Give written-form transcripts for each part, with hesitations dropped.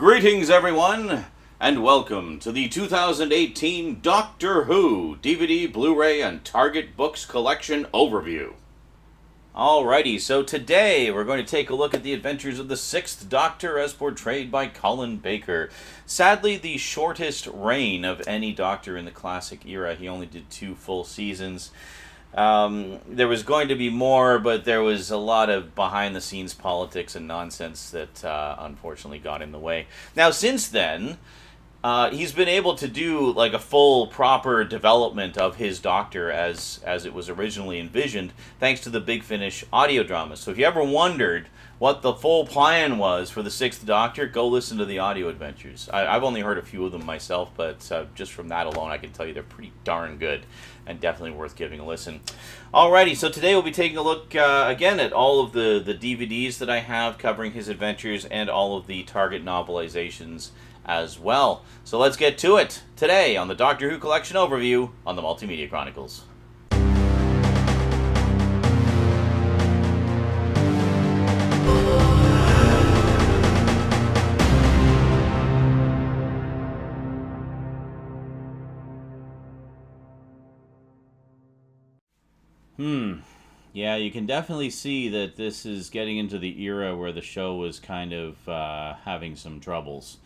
Greetings, everyone, and welcome to the 2018 Doctor Who DVD, Blu-ray, and Target Books Collection Overview. Alrighty, so today we're going to take a look at the adventures of the Sixth Doctor as portrayed by Colin Baker. Sadly, the shortest reign of any Doctor in the classic era. He only did 2 full seasons. There was going to be more, but there was a lot of behind-the-scenes politics and nonsense that unfortunately got in the way. Now, since then, he's been able to do like a full, proper development of his Doctor as it was originally envisioned, thanks to the Big Finish audio drama. So if you ever wondered what the full plan was for the Sixth Doctor, go listen to the audio adventures. I've only heard a few of them myself, but just from that alone, I can tell you they're pretty darn good and definitely worth giving a listen. Alrighty, so today we'll be taking a look again at all of the DVDs that I have covering his adventures and all of the Target novelizations as well. So let's get to it today on the Doctor Who Collection Overview on the Multimedia Chronicles. Yeah, you can definitely see that this is getting into the era where the show was kind of having some troubles.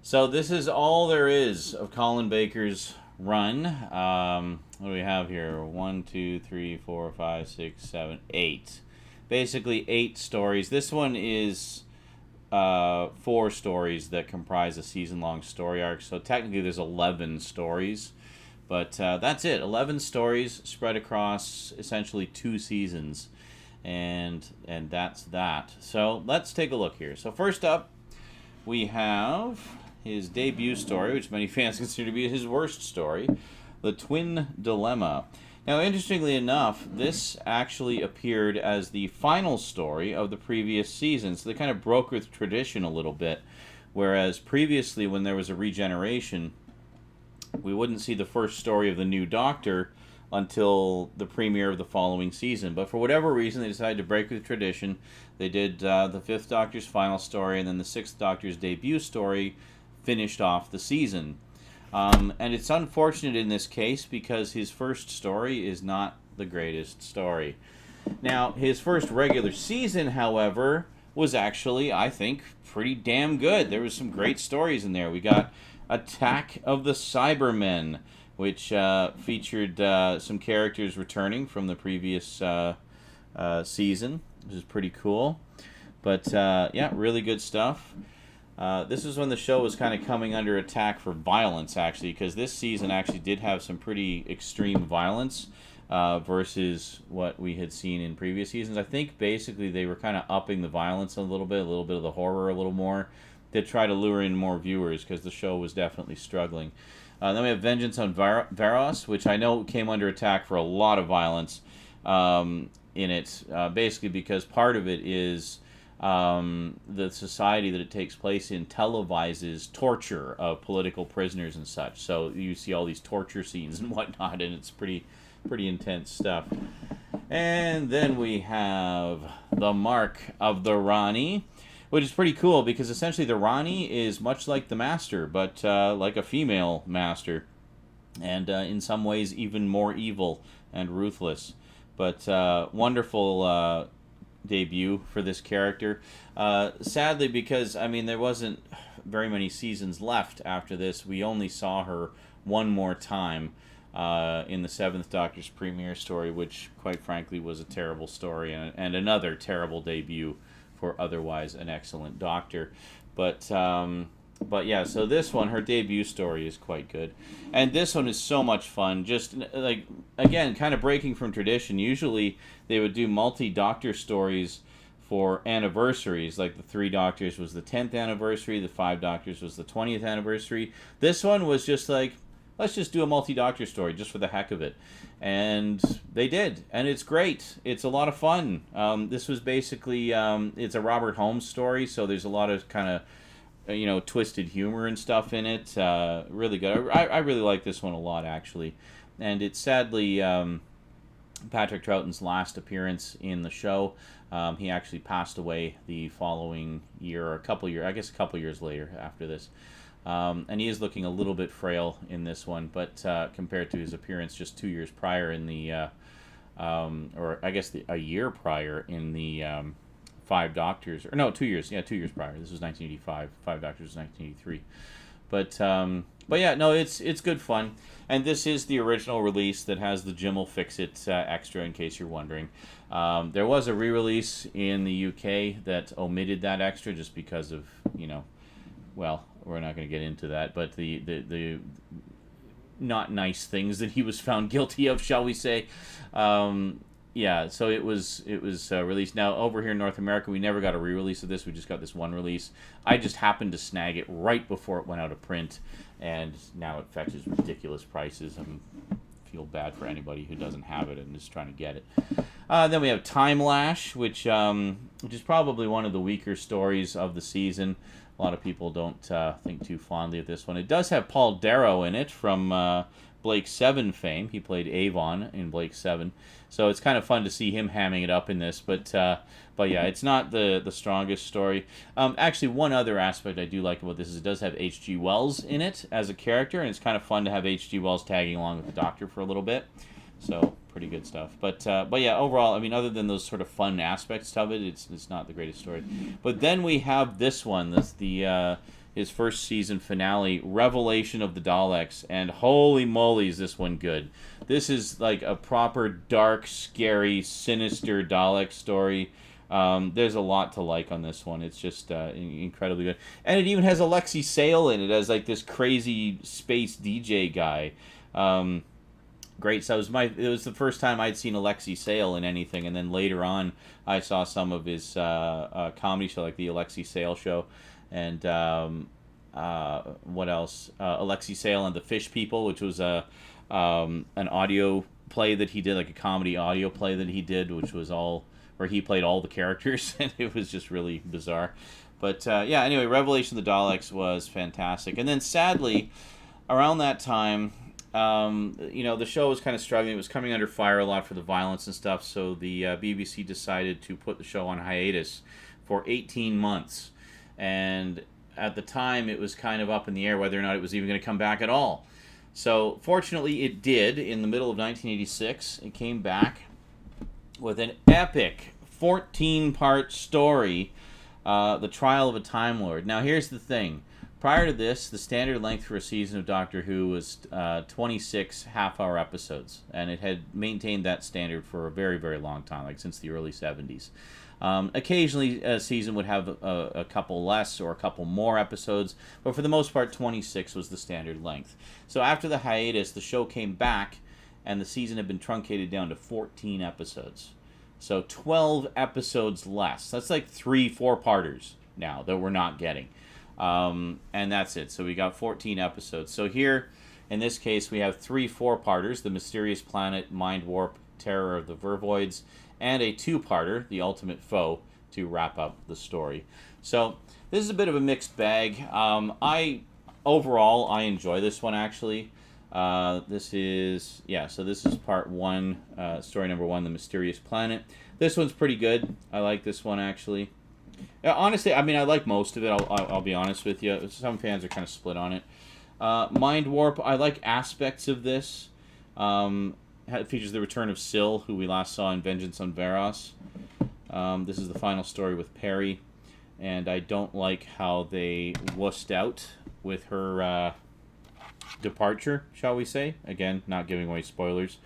So this is all there is of Colin Baker's run. What do we have here? 1, 2, 3, 4, 5, 6, 7, 8. Basically 8 stories. This one is 4 stories that comprise a season-long story arc. So technically there's 11 stories. But that's it. 11 stories spread across essentially 2 seasons. And that's that. So let's take a look here. So first up, we have his debut story, which many fans consider to be his worst story, The Twin Dilemma. Now, interestingly enough, this actually appeared as the final story of the previous season. So they kind of broke with tradition a little bit. Whereas previously, when there was a regeneration, we wouldn't see the first story of the new Doctor until the premiere of the following season. But for whatever reason, they decided to break with tradition. They did the 5th Doctor's final story, and then the 6th Doctor's debut story finished off the season. And it's unfortunate in this case because his first story is not the greatest story. Now, his first regular season, however, was actually, I think, pretty damn good. There was some great stories in there. We got Attack of the Cybermen, which featured some characters returning from the previous season, which is pretty cool. But yeah, really good stuff. This is when the show was kind of coming under attack for violence, actually, because this season actually did have some pretty extreme violence versus what we had seen in previous seasons. I think basically they were kind of upping the violence a little bit of the horror a little more, to try to lure in more viewers, because the show was definitely struggling. Then we have Vengeance on Varos, which I know came under attack for a lot of violence in it, basically because part of it is the society that it takes place in televises torture of political prisoners and such. So you see all these torture scenes and whatnot, and it's pretty intense stuff. And then we have The Mark of the Rani, which is pretty cool because essentially the Rani is much like the Master, but like a female Master, and in some ways even more evil and ruthless. But wonderful debut for this character. Sadly, because I mean there wasn't very many seasons left after this, we only saw her one more time in the 7th Doctor's premiere story, which quite frankly was a terrible story and another terrible debut for otherwise an excellent Doctor. But yeah, so this one, her debut story is quite good. And this one is so much fun. Just, like, again, kind of breaking from tradition. Usually they would do multi-Doctor stories for anniversaries. Like the 3 Doctors was the 10th anniversary, the 5 Doctors was the 20th anniversary. This one was just like, let's just do a multi-Doctor story just for the heck of it. And they did. And it's great. It's a lot of fun. This was basically, it's a Robert Holmes story, so there's a lot of kind of, twisted humor and stuff in it. Really good. I really like this one a lot, actually. And it sadly Patrick Troughton's last appearance in the show. He actually passed away the following year, or a couple years later after this. And he is looking a little bit frail in this one, but compared to his appearance just 2 years prior in the, a year prior in the Five Doctors, or no, 2 years, 2 years prior. This was 1985. Five Doctors was 1983. But yeah, no, it's good fun. And this is the original release that has the Jim will fix it extra, in case you're wondering. There was a re-release in the UK that omitted that extra just because of, well, we're not going to get into that, but the not nice things that he was found guilty of, shall we say. Yeah, so it was released. Now, over here in North America, we never got a re-release of this. We just got this one release. I just happened to snag it right before it went out of print, and now it fetches ridiculous prices. I feel bad for anybody who doesn't have it and is trying to get it. Then we have Time Lash, which is probably one of the weaker stories of the season. A lot of people don't think too fondly of this one. It does have Paul Darrow in it from Blake 7 fame. He played Avon in Blake 7. So it's kind of fun to see him hamming it up in this. But yeah, it's not the strongest story. Actually, one other aspect I do like about this is it does have H.G. Wells in it as a character. And it's kind of fun to have H.G. Wells tagging along with the Doctor for a little bit. So pretty good stuff. But yeah, overall, I mean, other than those sort of fun aspects of it, it's not the greatest story. But then we have this one, his first season finale, Revelation of the Daleks, and holy moly, is this one good. This is like a proper dark, scary, sinister Dalek story. There's a lot to like on this one. It's just incredibly good. And it even has Alexei Sayle in it as like this crazy space DJ guy. Great. So it was the first time I'd seen Alexei Sayle in anything, and then later on I saw some of his comedy show, like the Alexei Sayle Show, and what else? Alexei Sayle and the Fish People, which was an audio play that he did, like a comedy audio play that he did, which was where he played all the characters, and it was just really bizarre. But yeah, anyway, Revelation of the Daleks was fantastic, and then sadly, around that time. The show was kind of struggling. It was coming under fire a lot for the violence and stuff, so the BBC decided to put the show on hiatus for 18 months. And at the time, it was kind of up in the air whether or not it was even going to come back at all. So, fortunately, it did. In the middle of 1986, it came back with an epic 14-part story, The Trial of a Time Lord. Now, here's the thing. Prior to this, the standard length for a season of Doctor Who was 26 half-hour episodes, and it had maintained that standard for a very, very long time, like since the early 70s. Occasionally, a season would have a couple less or a couple more episodes, but for the most part, 26 was the standard length. So after the hiatus, the show came back, and the season had been truncated down to 14 episodes. So 12 episodes less. That's like 3 4-parters now that we're not getting. And that's it. So we got 14 episodes. So here, in this case, we have 3 4-parters, The Mysterious Planet, Mind Warp, Terror of the Vervoids, and a 2-parter, The Ultimate Foe, to wrap up the story. So this is a bit of a mixed bag. Overall, I enjoy this one, actually. This is part 1, story number 1, The Mysterious Planet. This one's pretty good. I like this one, actually. Honestly, I mean, I like most of it, I'll be honest with you. Some fans are kind of split on it. Mind Warp, I like aspects of this. It features the return of Syl, who we last saw in Vengeance on Varos. This is the final story with Perry, and I don't like how they wussed out with her departure, shall we say. Again, not giving away spoilers.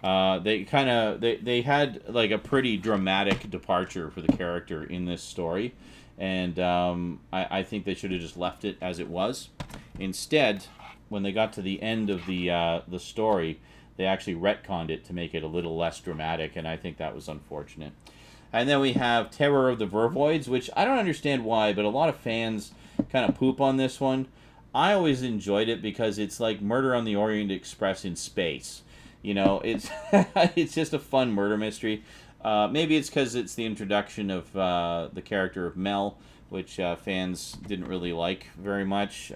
They had like a pretty dramatic departure for the character in this story, and I think they should have just left it as it was. Instead, when they got to the end of the story, they actually retconned it to make it a little less dramatic, and I think that was unfortunate. And then we have Terror of the Vervoids, which I don't understand why, but a lot of fans kind of poop on this one. I always enjoyed it because it's like Murder on the Orient Express in space. It's it's just a fun murder mystery. Maybe it's because it's the introduction of the character of Mel, which fans didn't really like very much.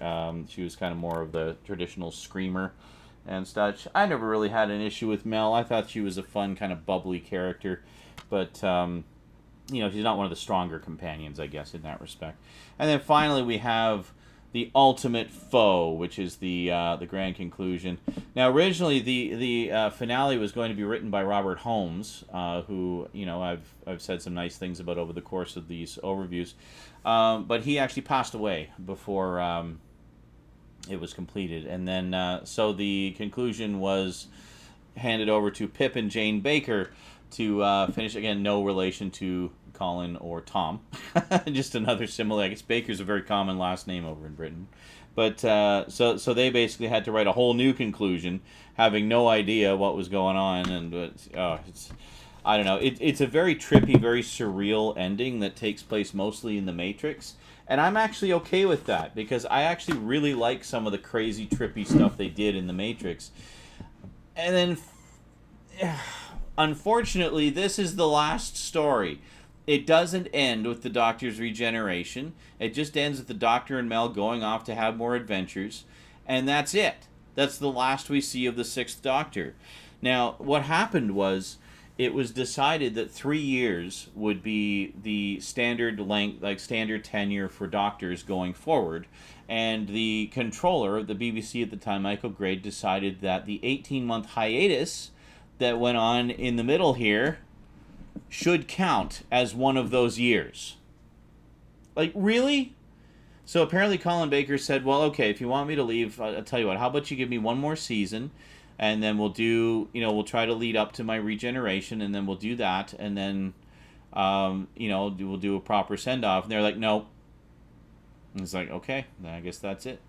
She was kind of more of the traditional screamer, and such. I never really had an issue with Mel. I thought she was a fun, kind of bubbly character. But, she's not one of the stronger companions, I guess, in that respect. And then finally we have the ultimate foe, which is the grand conclusion. Now, originally the finale was going to be written by Robert Holmes, who I've said some nice things about over the course of these overviews, but he actually passed away before it was completed, and then so the conclusion was handed over to Pip and Jane Baker to finish. Again, no relation to Colin or Tom. Just another similar. I guess Baker's a very common last name over in Britain. But so they basically had to write a whole new conclusion, having no idea what was going on, and it's I don't know. It's a very trippy, very surreal ending that takes place mostly in the Matrix, and I'm actually okay with that because I actually really like some of the crazy, trippy stuff they did in the Matrix, and then. Unfortunately, this is the last story. It doesn't end with the Doctor's regeneration. It just ends with the Doctor and Mel going off to have more adventures. And that's it. That's the last we see of the Sixth Doctor. Now, what happened was, it was decided that 3 years would be the standard length, like standard tenure for Doctors going forward. And the controller of the BBC at the time, Michael Gray, decided that the 18-month hiatus that went on in the middle here should count as one of those years. Like, really? So apparently Colin Baker said, well, okay, if you want me to leave, I'll tell you what, how about you give me one more season, and then we'll do, we'll try to lead up to my regeneration, and then we'll do that, and then, we'll do a proper send-off. And they're like, no. And it's like, okay, then I guess that's it.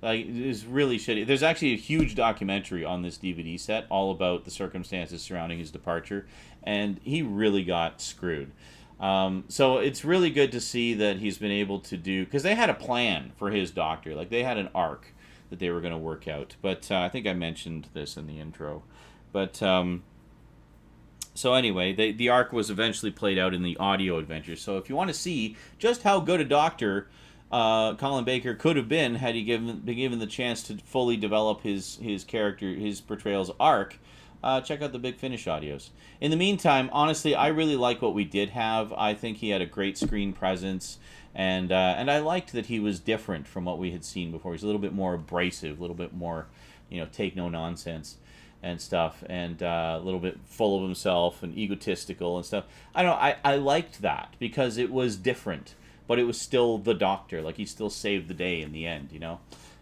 Like, it's really shitty. There's actually a huge documentary on this DVD set all about the circumstances surrounding his departure, and he really got screwed. So it's really good to see that he's been able to do, because they had a plan for his Doctor. Like, they had an arc that they were going to work out. But I think I mentioned this in the intro. But so anyway, the arc was eventually played out in the audio adventure. So if you want to see just how good a Doctor Colin Baker could have been had he been given the chance to fully develop his character, his portrayal's arc, check out the Big Finish audios. In the meantime, honestly, I really like what we did have. I think he had a great screen presence, and I liked that he was different from what we had seen before. He's a little bit more abrasive, a little bit more, take no nonsense and stuff, and a little bit full of himself and egotistical and stuff. I liked that because it was different. But it was still the Doctor. Like, he still saved the day in the end,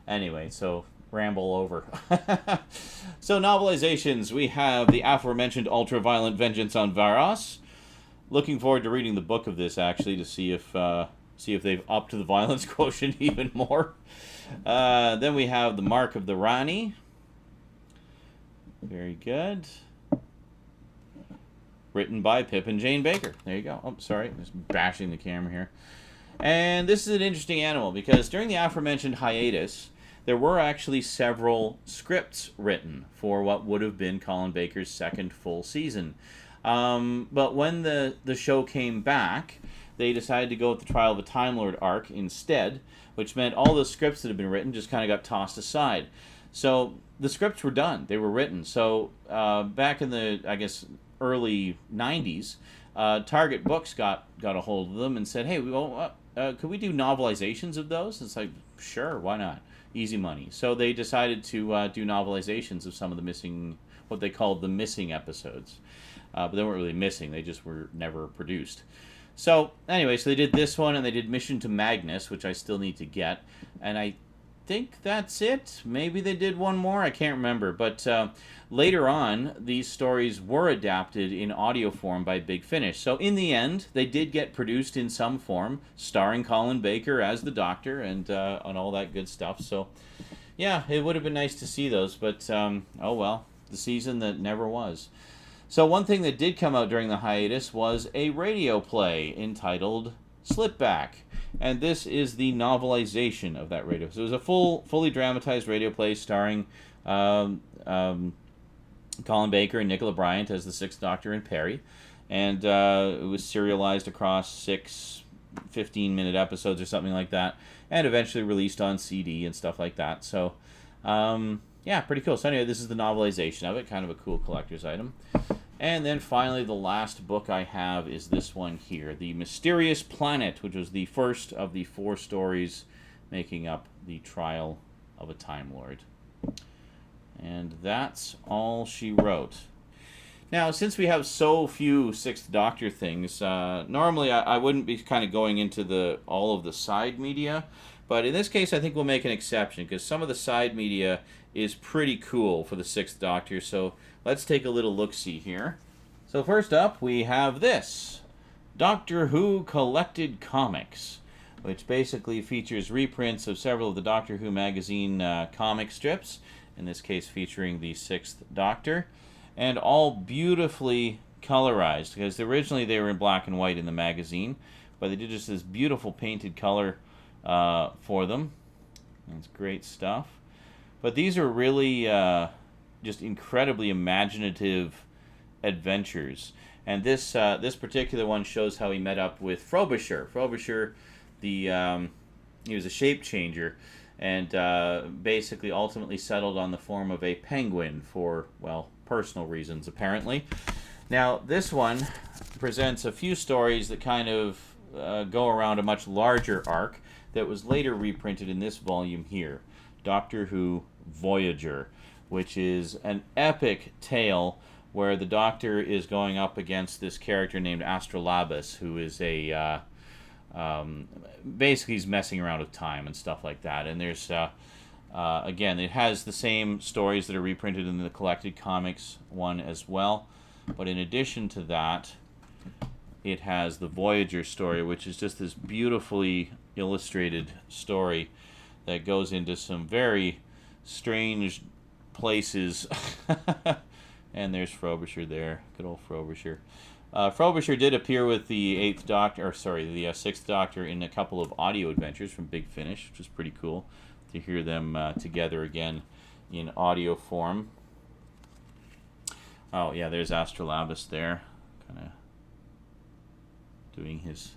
Anyway, so ramble over. So, novelizations. We have the aforementioned Ultraviolet Vengeance on Varos. Looking forward to reading the book of this, actually, to see if they've upped the violence quotient even more. Then we have The Mark of the Rani. Very good. Written by Pip and Jane Baker. There you go. Oh, sorry. Just bashing the camera here. And this is an interesting animal because during the aforementioned hiatus, there were actually several scripts written for what would have been Colin Baker's second full season. But when the show came back, they decided to go with the Trial of a Time Lord arc instead, which meant all the scripts that had been written just kind of got tossed aside. So the scripts were done. They were written. So back in the, I guess, early 90s, Target Books got a hold of them and said, hey, could we do novelizations of those? It's like, sure, why not? Easy money. So they decided to do novelizations of some of the missing, what they called the missing episodes. But they weren't really missing. They just were never produced. So anyway, so they did this one, and they did Mission to Magnus, which I still need to get. And I think that's it. Maybe they did one more. I can't remember. But later on, these stories were adapted in audio form by Big Finish. So in the end, they did get produced in some form, starring Colin Baker as the Doctor and all that good stuff. So yeah, it would have been nice to see those. But oh well, the season that never was. So one thing that did come out during the hiatus was a radio play entitled Slipback. And this is the novelization of that radio. So it was a fully dramatized radio play starring Colin Baker and Nicola Bryant as the Sixth Doctor and Perry. And it was serialized across 6 15-minute episodes or something like that. And eventually released on CD and stuff like that. So, yeah, pretty cool. So anyway, this is the novelization of it, kind of a cool collector's item. And then finally, the last book I have is this one here, The Mysterious Planet, which was the first of the 4 stories making up the Trial of a Time Lord. And that's all she wrote. Now, since we have so few Sixth Doctor things, normally I wouldn't be kind of going into all of the side media, but in this case I think we'll make an exception, because some of the side media is pretty cool for the Sixth Doctor, so let's take a little look-see here. So first up, we have this, Doctor Who Collected Comics, which basically features reprints of several of the Doctor Who magazine comic strips, in this case featuring the Sixth Doctor, and all beautifully colorized, because originally they were in black and white in the magazine, but they did just this beautiful painted color for them. That's great stuff. But these are really just incredibly imaginative adventures. And this particular one shows how he met up with Frobisher. Frobisher, he was a shape changer, and basically ultimately settled on the form of a penguin for, well, personal reasons, apparently. Now, this one presents a few stories that kind of go around a much larger arc that was later reprinted in this volume here, Doctor Who Voyager, which is an epic tale where the Doctor is going up against this character named Astrolabus, who is a basically he's messing around with time and stuff like that. And there's again, it has the same stories that are reprinted in the collected comics one as well, but in addition to that, it has the Voyager story, which is just this beautifully illustrated story that goes into some very strange places. And there's Frobisher there, good old Frobisher. Frobisher did appear with the Sixth Doctor in a couple of audio adventures from Big Finish, which is pretty cool to hear them together again in audio form. Oh yeah, there's Astrolabus there, kind of doing his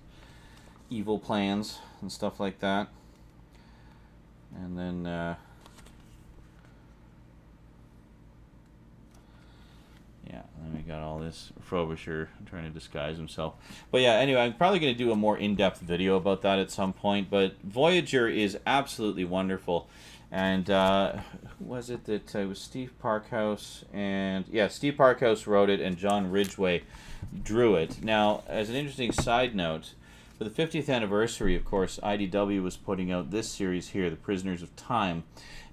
evil plans and stuff like that. And then then we got all this Frobisher trying to disguise himself. But yeah, anyway, I'm probably going to do a more in-depth video about that at some point. But Voyager is absolutely wonderful. And who was it that it was Steve Parkhouse? And yeah, Steve Parkhouse wrote it and John Ridgway drew it. Now, as an interesting side note, for the 50th anniversary, of course, IDW was putting out this series here, The Prisoners of Time.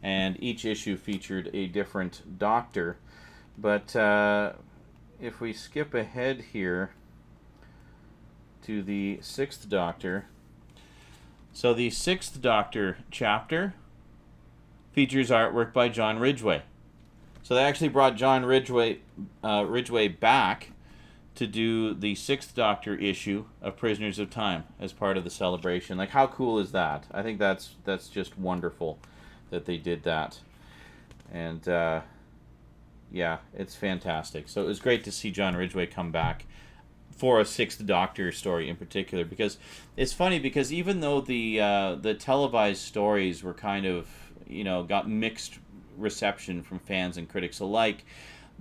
And each issue featured a different Doctor. But if we skip ahead here to the Sixth Doctor, so the Sixth Doctor chapter features artwork by John Ridgway. So they actually brought John Ridgway back to do the Sixth Doctor issue of Prisoners of Time as part of the celebration. Like, how cool is that? I think that's just wonderful that they did that. And yeah, it's fantastic. So it was great to see John Ridgway come back for a Sixth Doctor story in particular, because it's funny, because even though the televised stories were kind of, got mixed reception from fans and critics alike,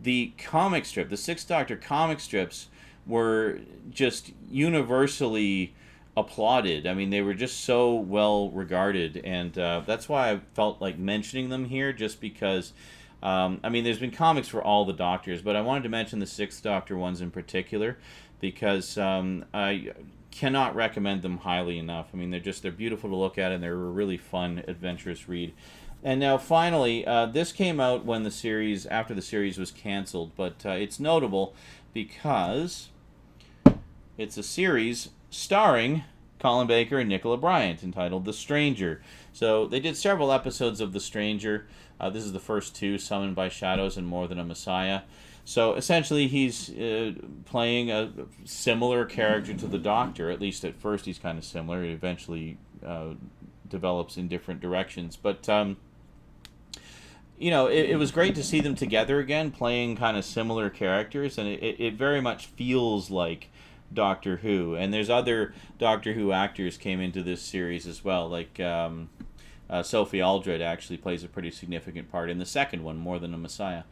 the comic strip, the Sixth Doctor comic strips, were just universally applauded. I mean, they were just so well regarded, and that's why I felt like mentioning them here, just because there's been comics for all the Doctors, but I wanted to mention the Sixth Doctor ones in particular, because I cannot recommend them highly enough. I mean, they're beautiful to look at, and they're a really fun, adventurous read. And now, finally, this came out after the series was canceled, but it's notable because it's a series starring Colin Baker and Nicola Bryant, entitled The Stranger. So they did several episodes of The Stranger. This is the first 2, Summoned by Shadows and More Than a Messiah. So essentially he's playing a similar character to the Doctor. At least at first he's kind of similar. He eventually develops in different directions. But, it was great to see them together again, playing kind of similar characters. And it very much feels like Doctor Who. And there's other Doctor Who actors came into this series as well, like Sophie Aldred actually plays a pretty significant part in the second one, more than a Messiah.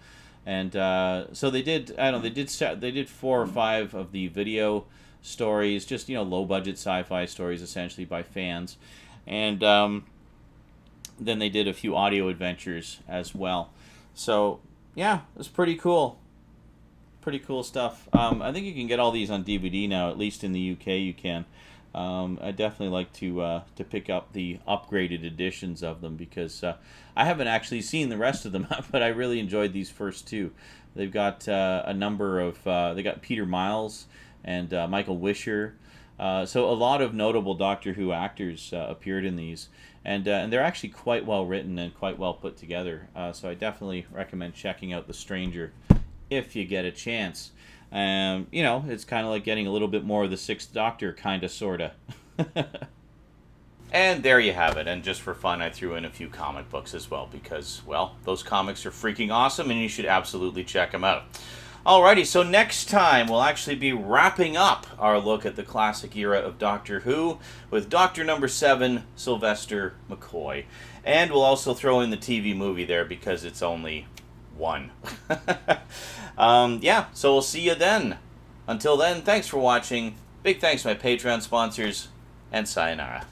And so they did. I don't know. They did 4 or 5 of the video stories, just low budget sci-fi stories, essentially by fans, and then they did a few audio adventures as well. So yeah, it was pretty cool. Pretty cool stuff. I think you can get all these on DVD now, at least in the UK you can. I definitely like to pick up the upgraded editions of them, because I haven't actually seen the rest of them, but I really enjoyed these first 2. They've got a number of they got Peter Miles and Michael Wisher. So a lot of notable Doctor Who actors appeared in these, and they're actually quite well written and quite well put together. So I definitely recommend checking out The Stranger if you get a chance. It's kind of like getting a little bit more of the Sixth Doctor, kind of, sort of. And there you have it. And just for fun, I threw in a few comic books as well, because, well, those comics are freaking awesome, and you should absolutely check them out. Alrighty, so next time we'll actually be wrapping up our look at the classic era of Doctor Who with Doctor Number 7, Sylvester McCoy. And we'll also throw in the TV movie there, because it's only 1. Yeah, so we'll see you then. Until then, thanks for watching. Big thanks to my Patreon sponsors, and sayonara.